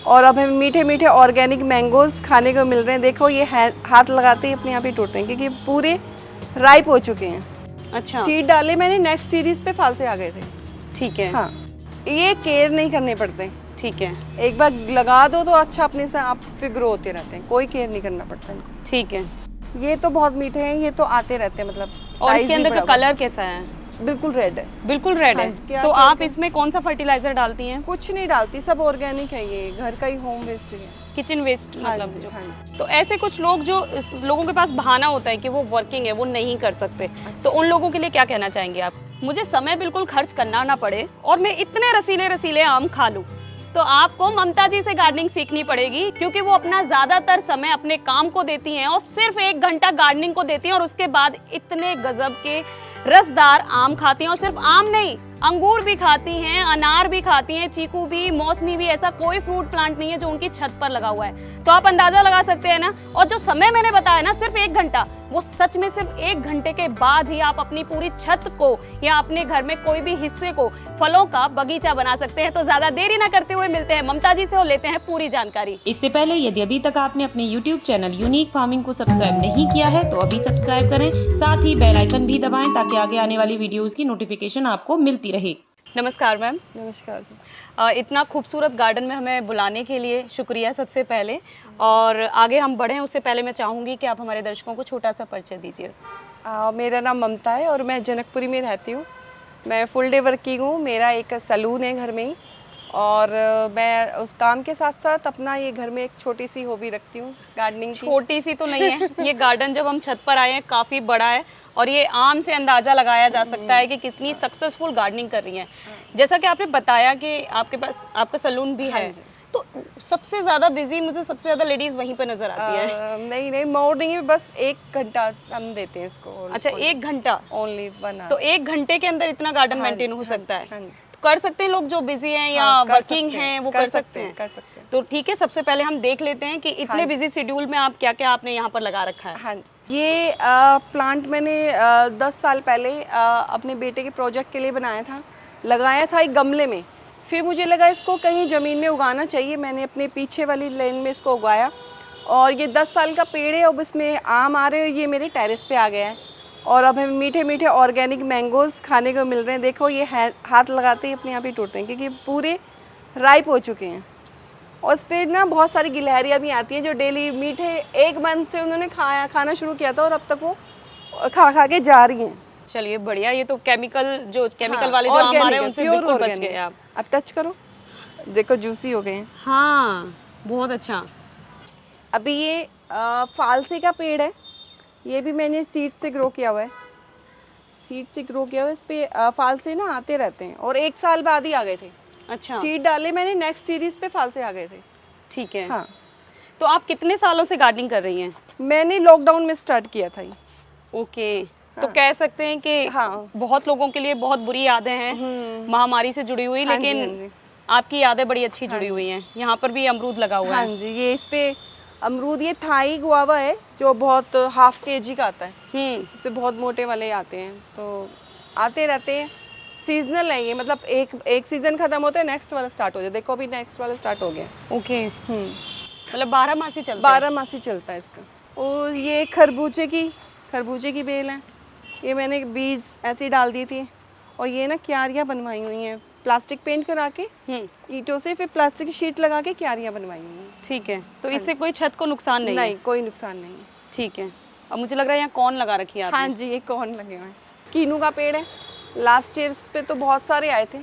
और अब हमें मीठे मीठे ऑर्गेनिक मैंगोज खाने को मिल रहे हैं। देखो ये हाथ लगाते ही अपने आप ही टूट रहे हैं क्योंकि पूरे राइप हो चुके हैं। अच्छा, सीड डाले मैंने, नेक्स्ट सीरीज पे फाल से आ गए थे। ठीक है। हाँ, ये केयर नहीं करने पड़ते, ठीक है, एक बार लगा दो तो अच्छा अपने से आप फिर ग्रो होते रहते हैं, कोई केयर नहीं करना पड़ता इनको। ठीक है। ये तो बहुत मीठे हैं, ये तो आते रहते हैं, मतलब और size इसके भी अंदर का बड़ा कलर कैसा है? बड़ा। बिल्कुल रेड है। बिल्कुल रेड है। हाँ, क्या तो कहते आप हैं? इसमें कौन सा फर्टिलाइजर डालती हैं? कुछ नहीं डालती, सब ऑर्गेनिक है, ये घर का ही होम वेस्ट है। किचन वेस्ट हाँ मतलब जी, जो। हाँ जी। तो ऐसे कुछ लोग जो लोगों के पास बहाना होता है कि वो वर्किंग है, वो नहीं कर सकते, तो उन लोगों के लिए क्या कहना चाहेंगे आप? मुझे समय बिल्कुल खर्च करना ना पड़े और मैं इतने रसीले रसीले आम खा लूं, तो आपको ममता जी से गार्डनिंग सीखनी पड़ेगी, क्योंकि वो अपना ज्यादातर समय अपने काम को देती हैं और सिर्फ 1 घंटा गार्डनिंग को देती हैं और उसके बाद इतने गजब के रसदार आम खाती हैं। और सिर्फ आम नहीं, अंगूर भी खाती हैं, अनार भी खाती हैं, चीकू भी, मौसमी भी। ऐसा कोई फ्रूट प्लांट नहीं है जो उनकी छत पर लगा हुआ है। तो आप अंदाजा लगा सकते हैं ना। और जो समय मैंने बताया ना, सिर्फ 1 घंटा, वो सच में सिर्फ 1 घंटे के बाद ही आप अपनी पूरी छत को या अपने घर में कोई भी हिस्से को फलों का बगीचा बना सकते हैं। तो ज्यादा देरी ना करते हुए मिलते हैं ममता जी से और लेते हैं पूरी जानकारी। इससे पहले यदि अभी तक आपने अपने YouTube चैनल यूनिक फार्मिंग को सब्सक्राइब नहीं किया है तो अभी सब्सक्राइब करें, साथ ही बेल आइकन भी दबाएं ताकि आगे आने वाली वीडियोस की नोटिफिकेशन आपको मिलती रहे। नमस्कार मैम। नमस्कार जी। इतना खूबसूरत गार्डन में हमें बुलाने के लिए शुक्रिया सबसे पहले। और आगे हम बढ़ें उससे पहले मैं चाहूँगी कि आप हमारे दर्शकों को छोटा सा परिचय दीजिए। मेरा नाम ममता है और मैं जनकपुरी में रहती हूँ। मैं फुल डे वर्किंग हूँ, मेरा एक सैलून है घर में ही, और मैं उस काम के साथ साथ अपना ये घर में एक छोटी सी हॉबी रखती हूँ, गार्डनिंग की। छोटी सी तो नहीं है ये गार्डन, जब हम छत पर आए हैं काफ़ी बड़ा है और ये आम से अंदाज़ा लगाया जा सकता है कि कितनी सक्सेसफुल गार्डनिंग कर रही हैं। जैसा कि आपने बताया कि आपके पास आपका सैलून भी है, तो सबसे ज़्यादा बिजी मुझे सबसे ज़्यादा लेडीज़ वहीं पर नज़र आती है। नहीं, मॉर्निंग में बस 1 घंटा हम देते हैं इसको। अच्छा, 1 घंटा? ओनली 1 तो 1 घंटे के अंदर इतना गार्डन मेंटेन हो सकता है? हाँ जी। तो कर सकते हैं लोग जो बिजी हैं या वर्किंग हैं, वो कर सकते हैं? कर सकते हैं। तो ठीक है, सबसे पहले हम देख लेते हैं कि इतने बिजी शेड्यूल में आप क्या क्या आपने यहाँ पर लगा रखा है। हाँ जी, ये प्लांट मैंने 10 साल पहले अपने बेटे के प्रोजेक्ट के लिए बनाया था, लगाया था एक गमले में। फिर मुझे लगा इसको कहीं ज़मीन में उगाना चाहिए, मैंने अपने पीछे वाली लेन में इसको उगाया और ये 10 साल का पेड़ है। अब इसमें आम आ रहे हैं, ये मेरे टेरेस पे आ गया है और अब हमें मीठे मीठे ऑर्गेनिक मैंगोज खाने को मिल रहे हैं। देखो ये हाथ लगाते ही अपने आप ही टूट रहे हैं क्योंकि पूरे राइप हो चुके हैं। और इस पर ना बहुत सारी गिलहरियाँ भी आती हैं जो डेली मीठे, 1 मंथ से उन्होंने खाना शुरू किया था और अब तक वो खा के जा रही हैं। चलिए बढ़िया, ये तो केमिकल वाले जो आम आ रहे हैं उनसे बिल्कुल बच गए आप। अब टच करो, देखो जूसी हो गए हैं। हाँ, बहुत अच्छा। अभी ये फालसे का पेड़ है, ये भी मैंने सीड से ग्रो किया हुआ है। सीड से ग्रो किया हुआ है, इस पे फालसे ना आते रहते हैं और 1 साल बाद ही आ गए थे। अच्छा, सीड डाले मैंने, नेक्स्ट सीरीज पे फालसे आ गए थे। ठीक है। हाँ, तो आप कितने सालों से गार्डनिंग कर रही हैं? मैंने लॉकडाउन में स्टार्ट किया था ये। ओके, तो कह सकते हैं कि हाँ, बहुत लोगों के लिए बहुत बुरी यादें हैं महामारी से जुड़ी हुई, हाँ जी, लेकिन हाँ जी। आपकी यादें बड़ी अच्छी जुड़ी हुई हैं। यहाँ पर भी अमरूद लगा हुआ हाँ है। जी, ये इस पे अमरूद, ये थाई गुआवा है जो बहुत ½ kg का आता है। इस पे बहुत मोटे वाले आते हैं, तो आते रहते हैं। सीजनल है ये, मतलब एक सीजन खत्म होता है, नेक्स्ट वाला स्टार्ट हो जाए। देखो अभी नेक्स्ट वाला स्टार्ट हो गया। ओके, मतलब 12 मासी चलता है? 12 मासी चलता है इसका। और ये खरबूजे की बेल है, ये मैंने बीज ऐसे ही डाल दी थी और ये ना क्यारियाँ बनवाई हुई हैं, प्लास्टिक पेंट करा के ईंटों से, फिर प्लास्टिक की शीट लगा के क्यारियाँ बनवाई हुई हैं। ठीक है, तो इससे कोई छत को नुकसान नहीं? नहीं, कोई नुकसान नहीं है। ठीक है। अब मुझे लग रहा है यहाँ कौन लगा रखी है आपने? हाँ जी, ये कौन लगे हुए हैं। कीनू का पेड़ है, लास्ट ईयर पे तो बहुत सारे आए थे,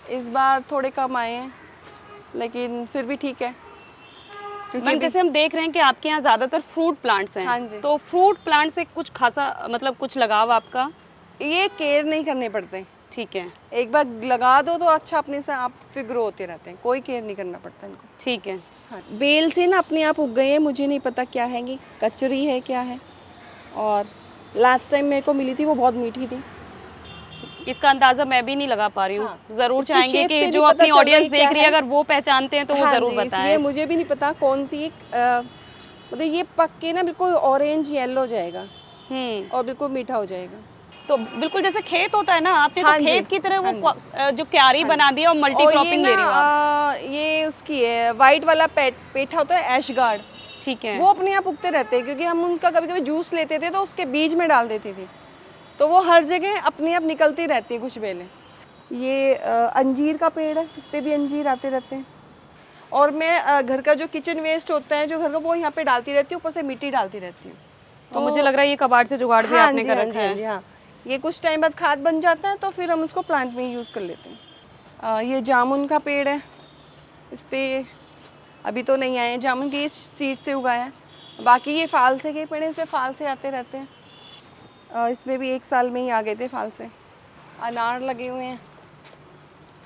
इस बार थोड़े कम आए हैं, लेकिन फिर भी ठीक है। मैम, जैसे हम देख रहे हैं कि आपके यहाँ ज़्यादातर फ्रूट प्लांट्स हैं। हाँ जी। तो फ्रूट प्लांट से कुछ खासा मतलब कुछ लगाव आपका? ये केयर नहीं करने पड़ते, ठीक है, एक बार लगा दो तो अच्छा अपने से आप फिर ग्रो होते रहते हैं, कोई केयर नहीं करना पड़ता इनको। ठीक है। हाँ, बेल से ना अपने आप उग गए हैं, मुझे नहीं पता क्या है, ये कचरी है क्या है। और लास्ट टाइम मेरे को मिली थी वो बहुत मीठी थी। इसका अंदाजा मैं भी नहीं लगा पा रही हूँ। हाँ, जरूर इसकी चाहेंगे shape कि से जो नहीं पता अपनी चल रहा ऑडियंस है देख क्या रही है है। अगर वो पहचानते हैं तो वो हाँ जरूर जी, बताएं। इसलिए मुझे भी नहीं पता कौन सी मतलब ये पक के ना बिल्कुल ऑरेंज येलो जाएगा और बिल्कुल मीठा हो जाएगा। तो बिल्कुल जैसे खेत होता है ना, आपने हाँ तो जी, खेत की तरह वो हाँ जो क्यारी बना दी और मल्टी और ये क्रॉपिंग ले रही हो आप। ये उसकी है, वाइट वाला पेठा होता है ऐश गार्ड, ठीक है। वो अपने आप उगते रहते हैं, क्योंकि हम उनका कभी कभी जूस लेते थे तो उसके बीज में डाल देती थी, तो वो हर जगह अपने आप निकलती रहती है कुछ बेलें। ये अंजीर का पेड़ है, इस पे भी अंजीर आते रहते हैं। और मैं घर का जो किचन वेस्ट होता है जो घर का, वो यहाँ पे डालती रहती हूँ, ऊपर से मिट्टी डालती रहती हूँ। तो मुझे लग रहा है ये कबाड़ से जुगाड़ भी आपने कर रखा है। हाँ, ये कुछ टाइम बाद खाद बन जाता है तो फिर हम उसको प्लांट में यूज़ कर लेते हैं। ये जामुन का पेड़ है, इस पे अभी तो नहीं आए हैं जामुन की, इस सीड से उगाया है। बाकी ये फालसे के पेड़ हैं, इसमें फालसे आते रहते हैं। इसमें भी 1 साल में ही आ गए थे फालसे। अनार लगे हुए हैं,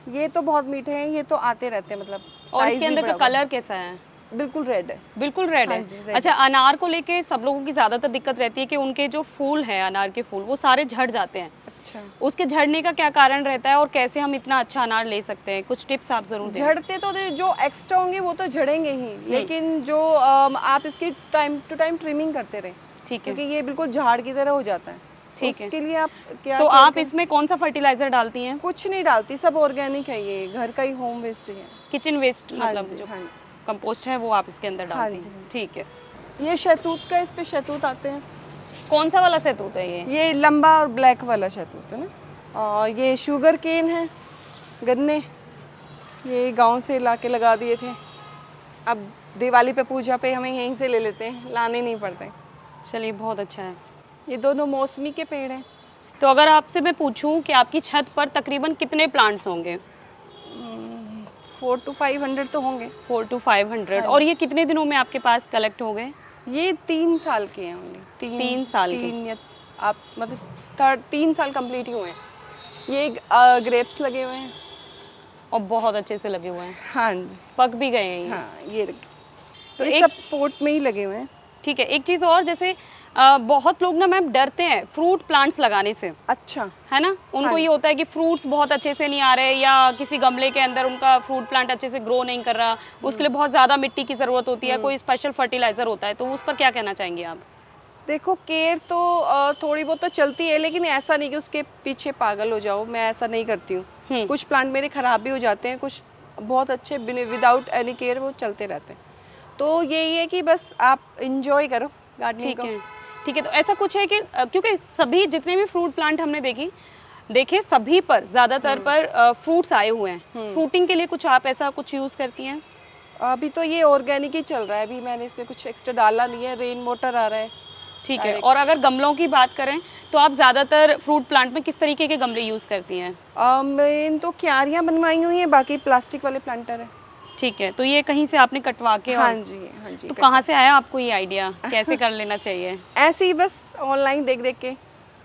ये तो बहुत मीठे हैं, ये तो आते रहते हैं, मतलब और size इसके भी अंदर बड़ा का बड़ा। कलर कैसा है? बिल्कुल रेड है। बिल्कुल रेड हाँ है। जी, red अच्छा, अनार को लेके सब लोगों की ज्यादातर दिक्कत रहती है कि उनके जो फूल है, अनार के फूल, वो सारे झड़ जाते हैं। अच्छा, उसके झड़ने का क्या कारण रहता है और कैसे हम इतना अच्छा अनार ले सकते हैं? कुछ टिप्स आप जरूर दें। झड़ते तो जो एक्स्ट्रा होंगे वो तो झड़ेंगे ही, लेकिन जो आप इसकी टाइम टू टाइम ट्रिमिंग करते रहे, ठीक है। क्योंकि ये बिल्कुल झाड़ की तरह हो जाता है। ठीक है। उसके लिए आप क्या तो क्या आप करें? इसमें कौन सा फर्टिलाइजर डालती हैं? कुछ नहीं डालती, सब ऑर्गेनिक है, ये घर का ही होम वेस्ट है। किचन वेस्ट हाँ मतलब जी, जो हाँ जी। कंपोस्ट है वो आप इसके अंदर हाँ डालती जी, हैं। ठीक है। ये शहतूत का, इस पे शहतूत आते हैं। कौन सा वाला शहतूत है ये? ये लंबा और ब्लैक वाला शहतूत है ना। और ये शुगर केन है, गन्ने, ये गांव से ला के लगा दिए थे। अब दिवाली पे पूजा पे हमें यहीं से ले लेते हैं, लाने नहीं पड़ते। चलिए, बहुत अच्छा है। ये दोनों मौसमी के पेड़ हैं। तो अगर आपसे मैं पूछूं कि आपकी छत पर तकरीबन कितने प्लांट्स होंगे? 400 to 500 तो होंगे। 400 to 500। और ये कितने दिनों में आपके पास कलेक्ट हो गए? ये 3 साल के हैं ओनली। 3 साल के। 3 या आप मतलब 3 साल कंप्लीट ही हुए हैं। ये ग्रेप्स लगे हुए हैं। और बहुत अच्छे से लगे हुए हैं, हाँ जी, पक भी गए हैं ये। हाँ ये तो ये एक सब पोट में ही लगे हुए हैं। ठीक है। एक चीज़ और, जैसे बहुत लोग ना मैम डरते हैं फ्रूट प्लांट्स लगाने से, अच्छा, है ना? उनको हाँ। ये होता है कि फ्रूट्स बहुत अच्छे से नहीं आ रहे, या किसी गमले के अंदर उनका फ्रूट प्लांट अच्छे से ग्रो नहीं कर रहा, उसके लिए बहुत ज़्यादा मिट्टी की ज़रूरत होती है, कोई स्पेशल फर्टिलाइज़र होता है, तो उस पर क्या कहना चाहेंगे आप? देखो केयर तो थोड़ी बहुत तो चलती है, लेकिन ऐसा नहीं कि उसके पीछे पागल हो जाओ, मैं ऐसा नहीं करती हूँ। कुछ प्लांट मेरे ख़राब भी हो जाते हैं, कुछ बहुत अच्छे विदाउट एनी केयर वो चलते रहते हैं। तो यही है कि बस आप इंजॉय करो गार्डनिंग ठीक को। है, ठीक है। तो ऐसा कुछ है कि क्योंकि सभी जितने भी फ्रूट प्लांट हमने देखे सभी पर ज़्यादातर पर फ्रूट्स आए हुए हैं। फ्रूटिंग के लिए कुछ आप ऐसा कुछ यूज़ करती हैं? अभी तो ये ऑर्गेनिक ही चल रहा है, अभी मैंने इसमें कुछ एक्स्ट्रा डाला नहीं है, रेन वाटर आ रहा है। ठीक है। और अगर गमलों की बात करें तो आप ज़्यादातर फ्रूट प्लांट में किस तरीके के गमले यूज़ करती हैं? मेन तो क्यारियाँ बनवाई हुई हैं, बाकी प्लास्टिक वाले प्लांटर है। ठीक है। तो ये कहीं से आपने कटवा के हाँ और जी, हाँ जी। तो कहाँ से आया आपको ये आइडिया, कैसे कर लेना चाहिए? ऐसे ही बस ऑनलाइन देख देख के।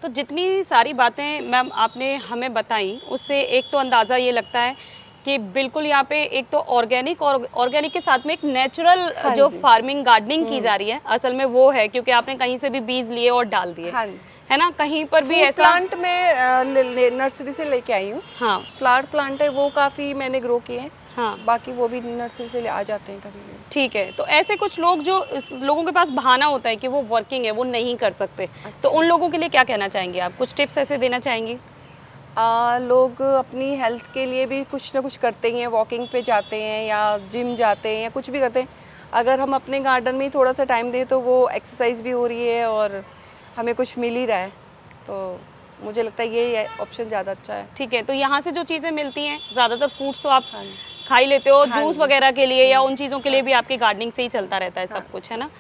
तो जितनी सारी बातें मैम आपने हमें बताई, उससे एक तो अंदाज़ा ये लगता है कि बिल्कुल यहाँ पे एक तो ऑर्गेनिक और ऑर्गेनिक के साथ में एक नेचुरल जो फार्मिंग गार्डनिंग की जा रही है, असल में वो है, क्योंकि आपने कहीं से भी बीज लिए और डाल दिए, हाँ, है ना? कहीं पर भी ऐसा प्लांट में नर्सरी से लेके आई हूँ। हाँ, फ्लावर प्लांट है वो काफ़ी मैंने ग्रो किए हैं, हाँ, बाकी वो भी नर्सरी से आ जाते हैं कभी भी। ठीक है। तो ऐसे कुछ लोग जो लोगों के पास बहाना होता है कि वो वर्किंग है, वो नहीं कर सकते, तो उन लोगों के लिए क्या कहना चाहेंगे आप? कुछ टिप्स ऐसे देना चाहेंगे? लोग अपनी हेल्थ के लिए भी कुछ ना कुछ करते ही हैं, वॉकिंग पे जाते हैं या जिम जाते हैं या कुछ भी करते हैं। अगर हम अपने गार्डन में ही थोड़ा सा टाइम दें तो वो एक्सरसाइज भी हो रही है और हमें कुछ मिल ही रहा है, तो मुझे लगता है ये ऑप्शन ज़्यादा अच्छा है। ठीक है। तो यहाँ से जो चीज़ें मिलती हैं, ज़्यादातर फ्रूट्स तो आप खा ही लेते हो, जूस वगैरह के लिए या उन चीज़ों के लिए भी आपकी गार्डनिंग से ही चलता रहता है सब कुछ, है ना?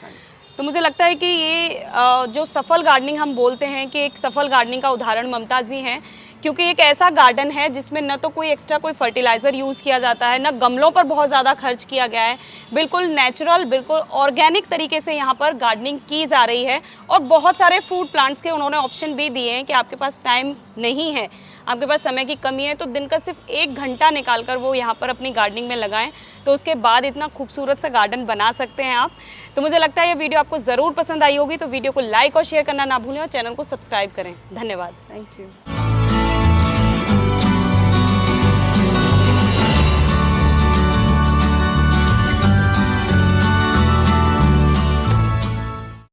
तो मुझे लगता है कि ये जो सफल गार्डनिंग हम बोलते हैं कि एक सफल गार्डनिंग का उदाहरण ममता जी हैं, क्योंकि एक ऐसा गार्डन है जिसमें न तो कोई एक्स्ट्रा कोई फर्टिलाइज़र यूज़ किया जाता है, न गमलों पर बहुत ज़्यादा खर्च किया गया है, बिल्कुल नेचुरल, बिल्कुल ऑर्गेनिक तरीके से यहाँ पर गार्डनिंग की जा रही है। और बहुत सारे फ्रूट प्लांट्स के उन्होंने ऑप्शन भी दिए हैं कि आपके पास टाइम नहीं है, आपके पास समय की कमी है, तो दिन का सिर्फ 1 घंटा निकाल कर वो यहाँ पर अपनी गार्डनिंग में लगाएं, तो उसके बाद इतना खूबसूरत सा गार्डन बना सकते हैं आप। तो मुझे लगता है ये वीडियो आपको ज़रूर पसंद आई होगी, तो वीडियो को लाइक और शेयर करना ना भूलें और चैनल को सब्सक्राइब करें। धन्यवाद। Thank you.